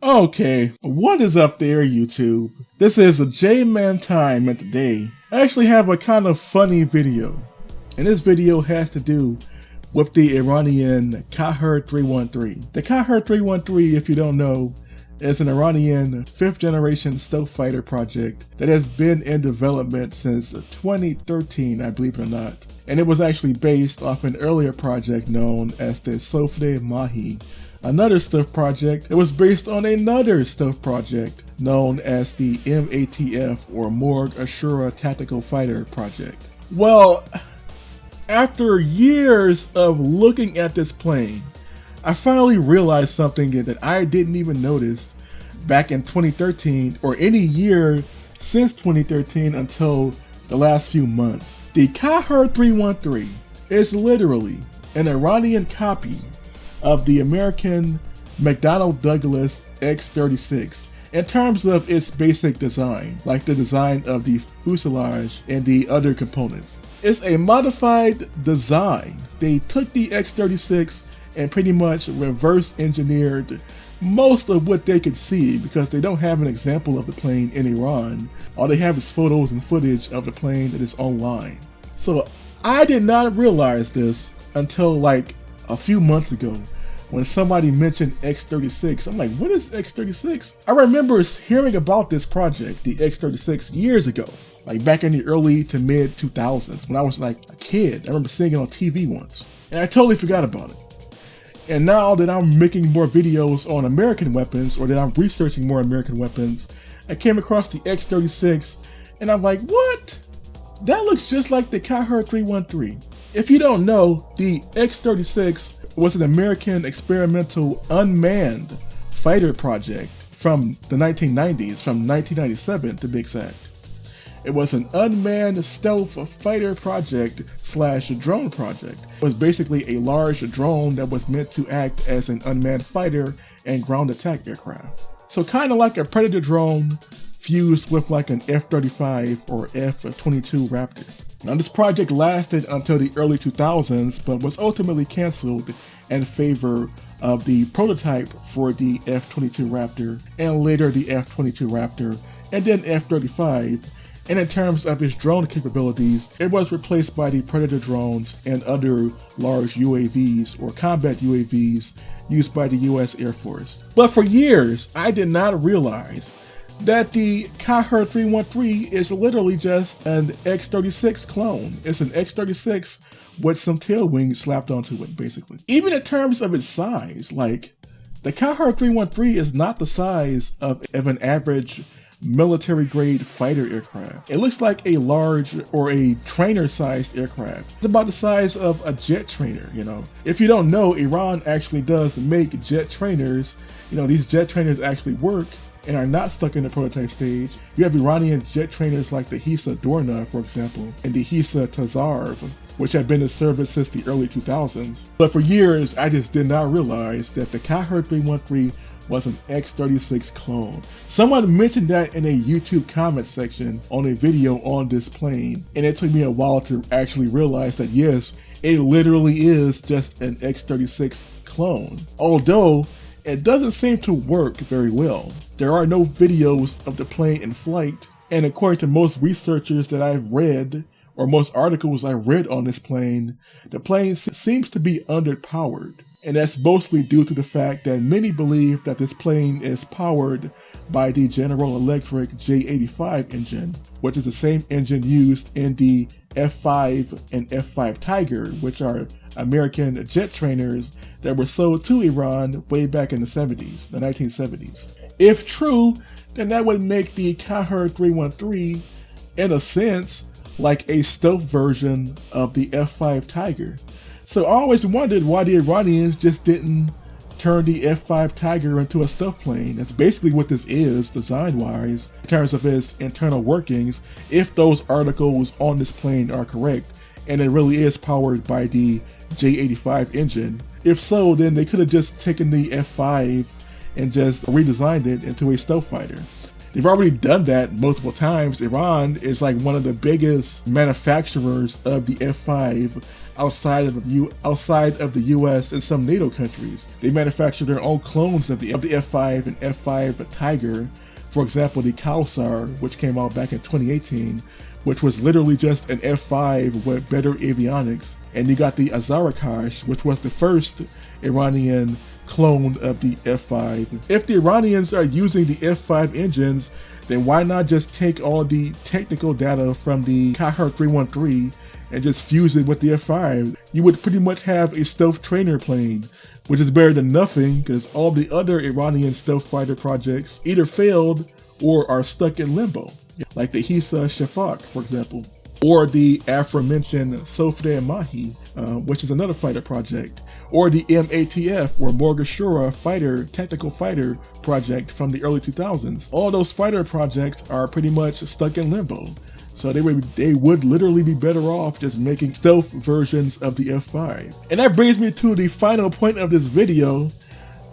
Okay, what is up there, YouTube? This is a J-Man time, and today I actually have a kind of funny video. And this video has to do with the Iranian Qaher 313. The Qaher 313, if you don't know, is an Iranian 5th generation stealth fighter project that has been in development since 2013, I believe it or not. And it was actually based off an earlier project known as the Sofde Mahi, another stealth project that was based on another stealth project known as the MATF or Morg Ashura Tactical Fighter project. Well, after years of looking at this plane, I finally realized something that I didn't even notice back in 2013 or any year since 2013 until the last few months. The Qaher 313 is literally an Iranian copy of the American McDonnell Douglas X-36 in terms of its basic design, like the design of the fuselage and the other components. It's a modified design. They took the X-36 and pretty much reverse engineered most of what they could see because they don't have an example of the plane in Iran. All they have is photos and footage of the plane that is online. So I did not realize this until like a few months ago when somebody mentioned X36. I'm like, what is X36? I remember hearing about this project, the X36, years ago, like back in the early to mid 2000s when I was like a kid. I remember seeing it on TV once and I totally forgot about it. And now that I'm making more videos on American weapons, or that I'm researching more American weapons, I came across the X36 and I'm like, what? That looks just like the Qaher 313. If you don't know, the X-36 was an American experimental unmanned fighter project from the 1990s, from 1997 to be exact. It was an unmanned stealth fighter project slash drone project. It was basically a large drone that was meant to act as an unmanned fighter and ground attack aircraft. So kind of like a Predator drone fused with like an F-35 or F-22 Raptor. Now this project lasted until the early 2000s, but was ultimately canceled in favor of the prototype for the F-22 Raptor, and later the F-22 Raptor, and then F-35. And in terms of its drone capabilities, it was replaced by the Predator drones and other large UAVs or combat UAVs used by the US Air Force. But for years, I did not realize that the Qaher 313 is literally just an X-36 clone. It's an X-36 with some tail wings slapped onto it, basically. Even in terms of its size, like the Qaher 313 is not the size of an average military-grade fighter aircraft. It looks like a large or a trainer-sized aircraft. It's about the size of a jet trainer, you know. If you don't know, Iran actually does make jet trainers. You know, these jet trainers actually work and are not stuck in the prototype stage. You have Iranian jet trainers like the Hisa Dorna, for example, and the Hisa Tazarv, which have been in service since the early 2000s. But for years, I just did not realize that the Qaher 313 was an X-36 clone. Someone mentioned that in a YouTube comment section on a video on this plane, and it took me a while to actually realize that yes, it literally is just an X-36 clone. Although, it doesn't seem to work very well. There are no videos of the plane in flight, and according to most researchers that I've read, or most articles I read on this plane, the plane seems to be underpowered. And that's mostly due to the fact that many believe that this plane is powered by the General Electric J85 engine, which is the same engine used in the F5 and F5 Tiger, which are American jet trainers that were sold to Iran way back in the 70s, the 1970s. If true, then that would make the Qaher 313, in a sense, like a stealth version of the F5 Tiger. So I always wondered why the Iranians just didn't turn the F5 Tiger into a stealth plane. That's basically what this is, design-wise, in terms of its internal workings, if those articles on this plane are correct, and it really is powered by the J85 engine. If so, then they could have just taken the F5 and just redesigned it into a stealth fighter. They've already done that multiple times. Iran is like one of the biggest manufacturers of the F5 outside of the US and some NATO countries. They manufacture their own clones of the F5 and F5 Tiger. For example, the Qaher, which came out back in 2018, which was literally just an F5 with better avionics. And you got the X36, which was the first Iranian clone of the F5. If the Iranians are using the F5 engines, then why not just take all the technical data from the Qaher 313 and just fuse it with the F5? You would pretty much have a stealth trainer plane, which is better than nothing because all the other Iranian stealth fighter projects either failed or are stuck in limbo, like the X36, for example, or the aforementioned Sofdeh Mahi, which is another fighter project, or the MATF or Morgan Shura tactical fighter project from the early 2000s. All those fighter projects are pretty much stuck in limbo. So they would literally be better off just making stealth versions of the F5. And that brings me to the final point of this video,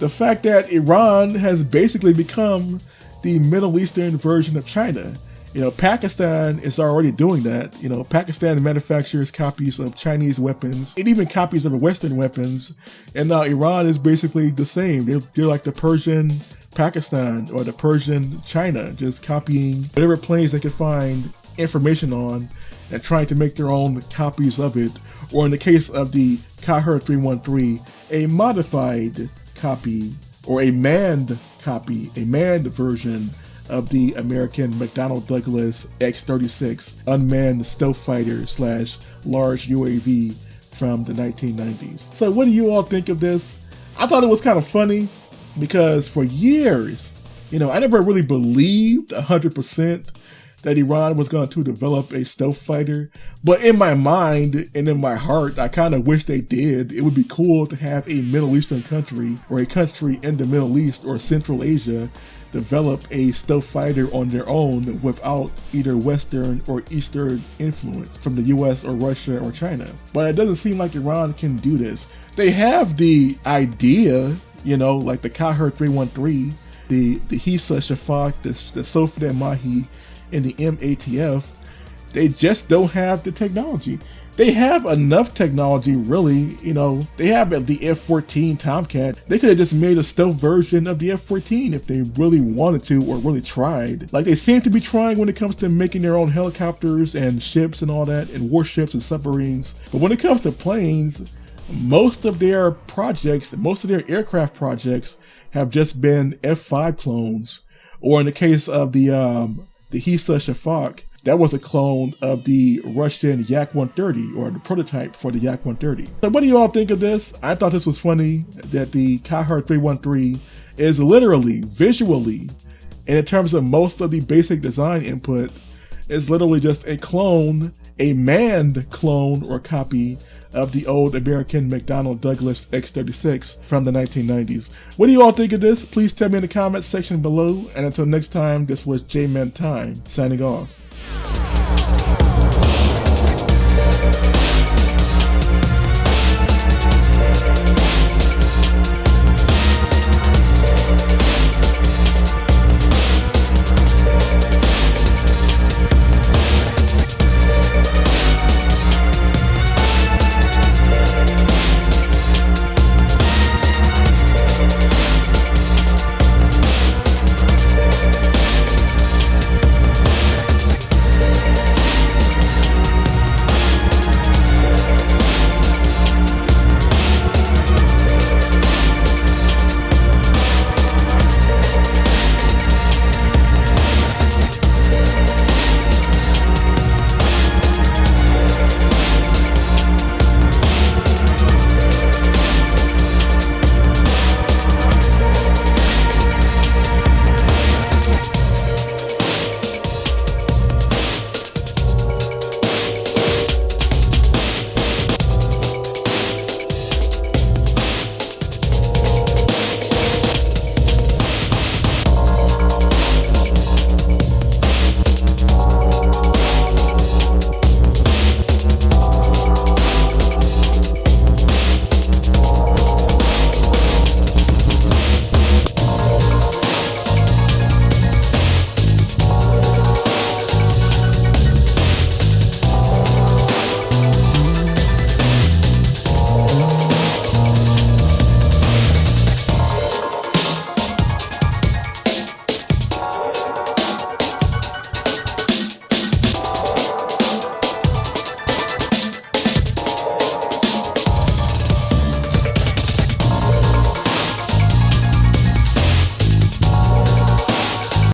the fact that Iran has basically become the Middle Eastern version of China. You know, Pakistan is already doing that. You know, Pakistan manufactures copies of Chinese weapons and even copies of Western weapons. And now Iran is basically the same. They're like the Persian Pakistan or the Persian China, just copying whatever planes they can find information on and trying to make their own copies of it. Or in the case of the Qaher 313, a modified copy or a manned copy, a manned version of the American McDonnell Douglas X-36 unmanned stealth fighter / large UAV from the 1990s. So what do you all think of this? I thought it was kind of funny because for years, you know, I never really believed 100% that Iran was going to develop a stealth fighter. But in my mind and in my heart, I kind of wish they did. It would be cool to have a Middle Eastern country or a country in the Middle East or Central Asia develop a stealth fighter on their own without either Western or Eastern influence from the US or Russia or China. But it doesn't seem like Iran can do this. They have the idea, you know, like the Qaher 313, the X36, the Sofdeh Mahi, and the MATF. They just don't have the technology. They have enough technology, really. You know, they have the F-14 Tomcat. They could have just made a stealth version of the F-14 if they really wanted to or really tried. Like they seem to be trying when it comes to making their own helicopters and ships and all that, and warships and submarines. But when it comes to planes, most of their projects, most of their aircraft projects have just been F-5 clones. Or in the case of the X-36, that was a clone of the Russian Yak-130, or the prototype for the Yak-130. So what do you all think of this? I thought this was funny that the Qaher 313 is literally, visually, and in terms of most of the basic design input, is literally just a clone, a manned clone or copy of the old American McDonnell Douglas X-36 from the 1990s. What do you all think of this? Please tell me in the comments section below. And until next time, this was J-Man Time, signing off.